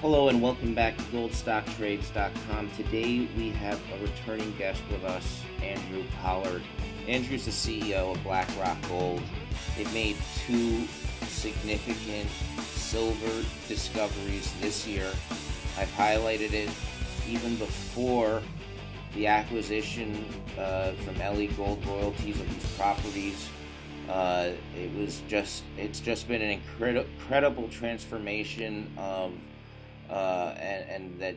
Hello and welcome back to GoldStockTrades.com. Today we have a returning guest with us, Andrew Pollard. Andrew's the CEO of Blackrock Gold. They've made two significant silver discoveries this year. I've highlighted it even before the acquisition from LE Gold Royalties of these properties. It's just been an incredible transformation of and that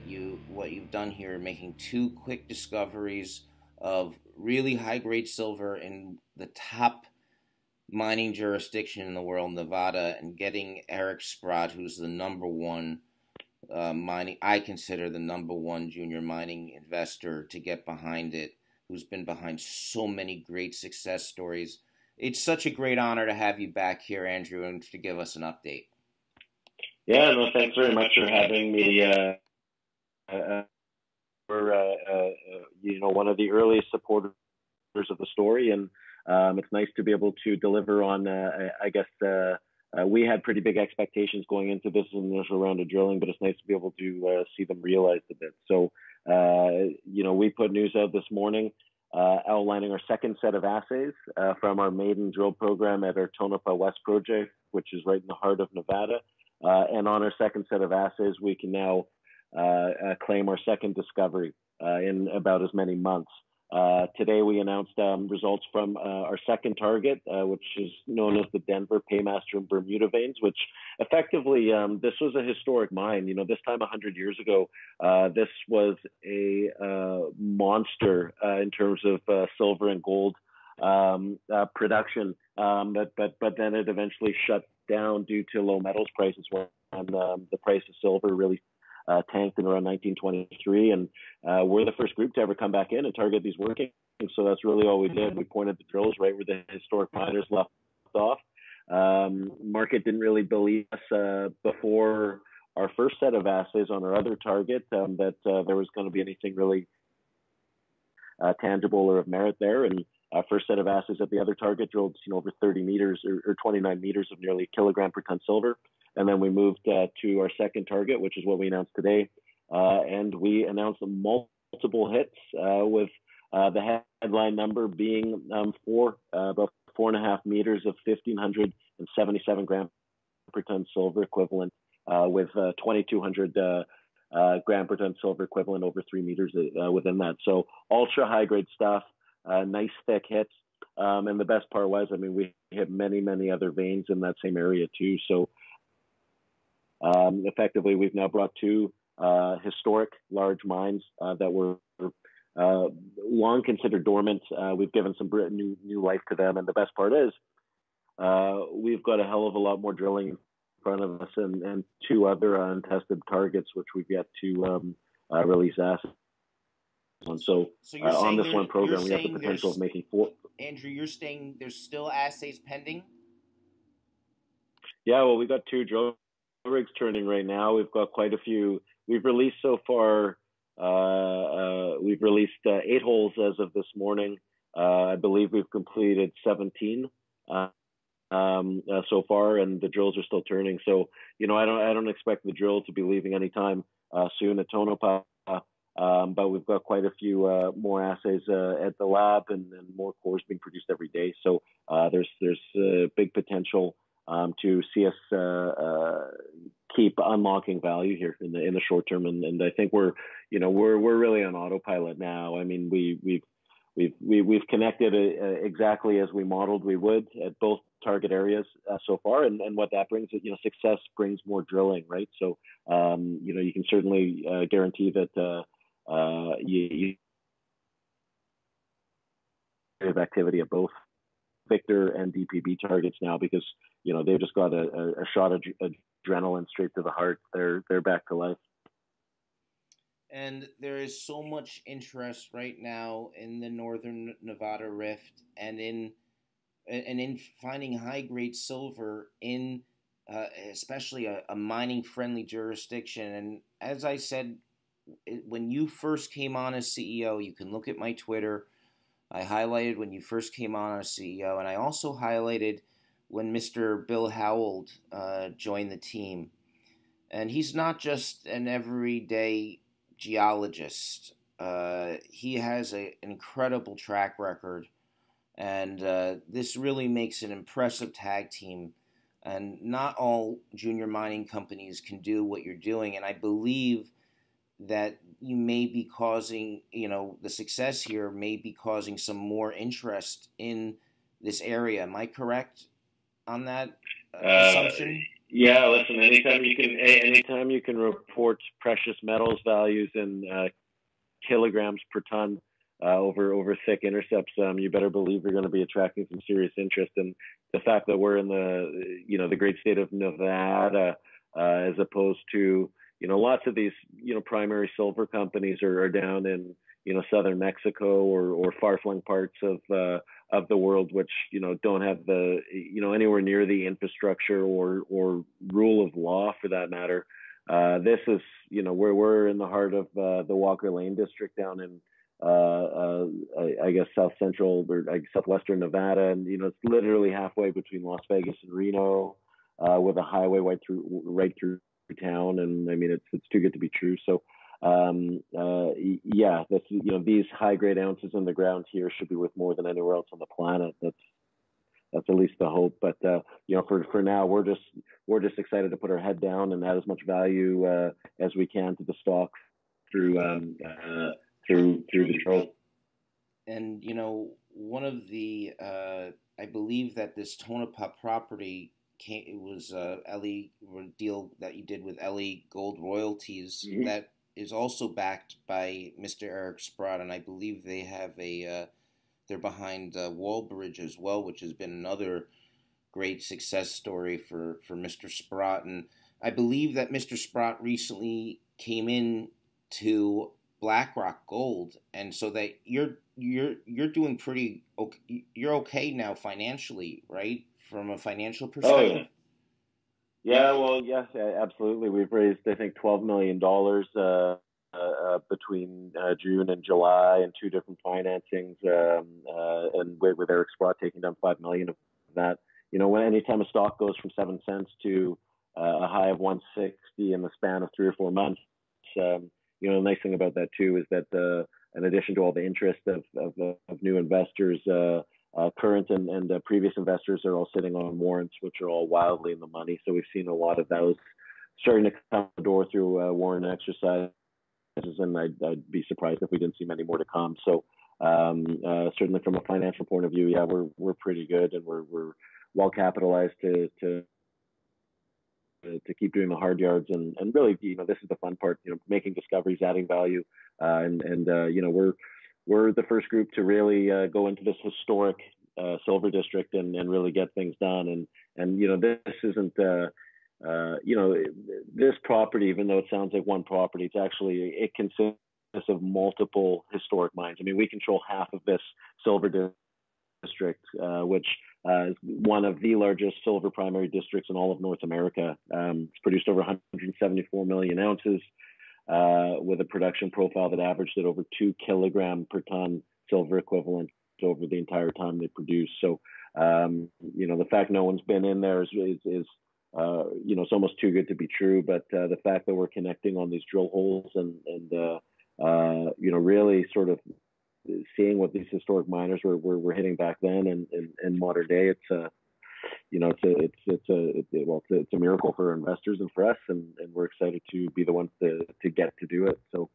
what you've done here, making two quick discoveries of really high-grade silver in the top mining jurisdiction in the world, Nevada, and getting Eric Sprott, who's the number one I consider the number one junior mining investor, to get behind it, who's been behind so many great success stories. It's such a great honor to have you back here, Andrew, and to give us an update. Yeah, no, thanks very much for having me. We're, one of the earliest supporters of the story, and it's nice to be able to deliver on, we had pretty big expectations going into this initial round of drilling, but it's nice to be able to see them realized a bit. So, we put news out this morning outlining our second set of assays from our maiden drill program at our Tonopah West project, which is right in the heart of Nevada. And on our second set of assays, we can now claim our second discovery in about as many months. Today, we announced results from our second target, which is known as the Denver, Paymaster, and Bermuda veins, which effectively, this was a historic mine. This time 100 years ago, this was a monster in terms of silver and gold production, but then it eventually shut down due to low metals prices when the price of silver really tanked in around 1923, and we're the first group to ever come back in and target these workings. So that's really all we did. We pointed the drills right where the historic miners left off. Market didn't really believe us before our first set of assays on our other target that there was going to be anything really tangible or of merit there. And our first set of assays at the other target drilled over 30 meters or 29 meters of nearly a kilogram per ton silver. And then we moved to our second target, which is what we announced today. And we announced multiple hits with the headline number being about 4.5 meters of 1,577 grams per ton silver equivalent with 2,200 gram per ton silver equivalent over 3 meters within that. So ultra high grade stuff, nice thick hits. And the best part was, we hit many, many other veins in that same area too. So effectively, we've now brought two historic large mines that were long considered dormant. We've given some new life to them. And the best part is we've got a hell of a lot more drilling in front of us and two other untested targets, which we've yet to release assets on. So on this one program, we have the potential of making four. Andrew, you're saying there's still assays pending? Yeah, well, we've got two drill rigs turning right now. We've got quite a few. We've released so far. We've released 8 holes as of this morning. I believe we've completed 17 so far, and the drills are still turning. So I don't expect the drill to be leaving anytime soon at Tonopah. But we've got quite a few more assays at the lab, and more cores being produced every day. So there's big potential to see us keep unlocking value here in the short term, and I think we're really on autopilot now. We've connected exactly as we modeled we would at both target areas so far, and what that brings is success brings more drilling, right? So you can certainly guarantee that you have activity at both Victor and DPB targets now, because they've just got a shot of adrenaline straight to the heart. They're back to life. And there is so much interest right now in the Northern Nevada Rift and in finding high grade silver in especially a mining friendly jurisdiction. And as I said, when you first came on as CEO, you can look at my Twitter. I highlighted when you first came on as CEO, and I also highlighted when Mr. Bill Howell joined the team. And he's not just an everyday geologist. He has an incredible track record, and this really makes an impressive tag team. And not all junior mining companies can do what you're doing. And I believe that you may be causing, the success here may be causing some more interest in this area. Am I correct on that assumption? Yeah, listen. Anytime you can report precious metals values in kilograms per ton over thick intercepts, you better believe you're going to be attracting some serious interest. And the fact that we're in the great state of Nevada, as opposed to lots of these primary silver companies are down in southern Mexico or far-flung parts of the world, which don't have the anywhere near the infrastructure or rule of law for that matter. This is where we're in the heart of the Walker Lane district down in I guess south central or southwestern Nevada, and it's literally halfway between Las Vegas and Reno, with a highway right through town, and I mean it's too good to be true. So yeah, that's these high grade ounces in the ground here should be worth more than anywhere else on the planet. That's at least the hope. But for now, we're just excited to put our head down and add as much value as we can to the stock through the drill. And one of the I believe that this Tonopah property it was Ellie deal that you did with Ellie Gold Royalties, mm-hmm. that is also backed by Mr. Eric Sprott, and I believe they have they're behind Wallbridge as well, which has been another great success story for Mr. Sprott. And I believe that Mr. Sprott recently came in to Blackrock Gold, and so that you're doing pretty okay. You're okay now financially, right? From a financial perspective. Oh, yeah. Well, yes, absolutely. We've raised, I think, $12 million between June and July, and two different financings, and with Eric Sprott taking down $5 million of that. Anytime a stock goes from 7 cents to a high of 160 in the span of 3 or 4 months, the nice thing about that too is that in addition to all the interest of new investors, current and previous investors are all sitting on warrants, which are all wildly in the money. So we've seen a lot of those starting to come the door through warrant exercises, and I'd be surprised if we didn't see many more to come. So certainly from a financial point of view, yeah, we're pretty good, and we're well capitalized to keep doing the hard yards, and really, this is the fun part, making discoveries, adding value, and we're the first group to really go into this historic silver district and really get things done. And this isn't this property, even though it sounds like one property, it consists of multiple historic mines. I mean, we control half of this silver district, which is one of the largest silver primary districts in all of North America. It's produced over 174 million ounces, with a production profile that averaged at over 2 kilogram per ton silver equivalent over the entire time they produce. So, the fact no one's been in there is it's almost too good to be true. But the fact that we're connecting on these drill holes and really sort of seeing what these historic miners were hitting back then and in modern day, it's a miracle for investors and for us, and we're excited to be the ones to get to do it. So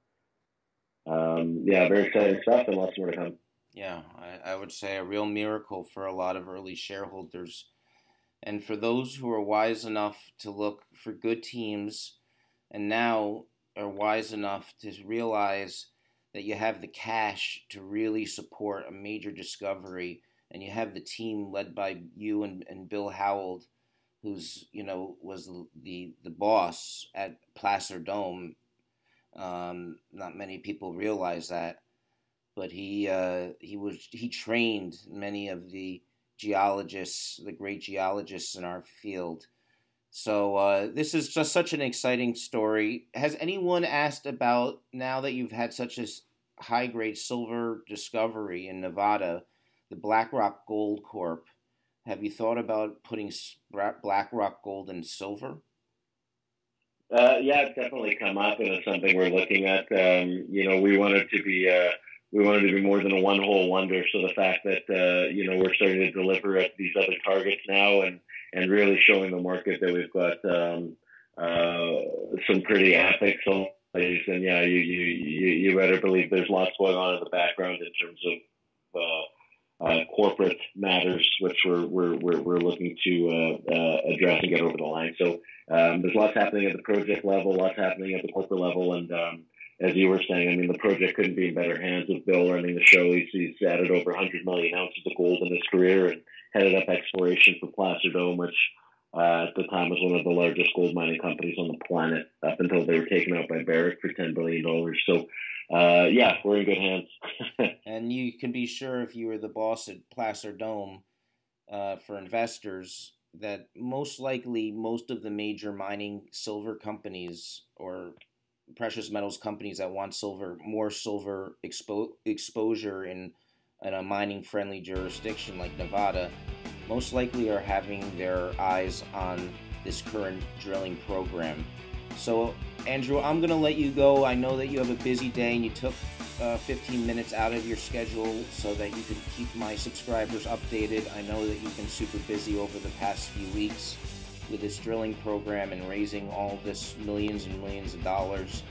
very exciting stuff, and lots more to come. Yeah, I would say a real miracle for a lot of early shareholders, and for those who are wise enough to look for good teams, and now are wise enough to realize that you have the cash to really support a major discovery, and you have the team led by you and Bill Howell, who's was the boss at Placer Dome. Not many people realize that, but he trained many of the geologists, the great geologists in our field. So this is just such an exciting story. Has anyone asked about, now that you've had such a high-grade silver discovery in Nevada, the Blackrock Gold Corp. Have you thought about putting Blackrock gold and silver? Yeah, it's definitely come up, and it's something we're looking at. We wanted to be more than a one-hole wonder. So the fact that we're starting to deliver at these other targets now, and really showing the market that we've got some pretty epic silver plays, and yeah, you better believe there's lots going on in the background in terms of corporate matters, which we're looking to address and get over the line. So there's lots happening at the project level, lots happening at the corporate level, and as you were saying, I mean, the project couldn't be in better hands with Bill running the show. He's added over 100 million ounces of gold in his career and headed up exploration for Placer Dome, which at the time was one of the largest gold mining companies on the planet up until they were taken out by Barrick for $10 billion. So, yeah, we're in good hands. And you can be sure if you were the boss at Placer Dome for investors that most likely most of the major mining silver companies or precious metals companies that want more silver exposure in a mining friendly jurisdiction like Nevada, most likely are having their eyes on this current drilling program. So, Andrew, I'm going to let you go. I know that you have a busy day and you took 15 minutes out of your schedule so that you could keep my subscribers updated. I know that you've been super busy over the past few weeks with this drilling program and raising all this millions and millions of dollars.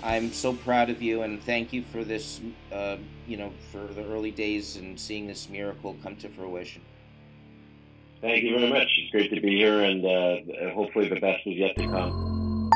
I'm so proud of you, and thank you for this, for the early days and seeing this miracle come to fruition. Thank you very much. It's great to be here, and hopefully the best is yet to come.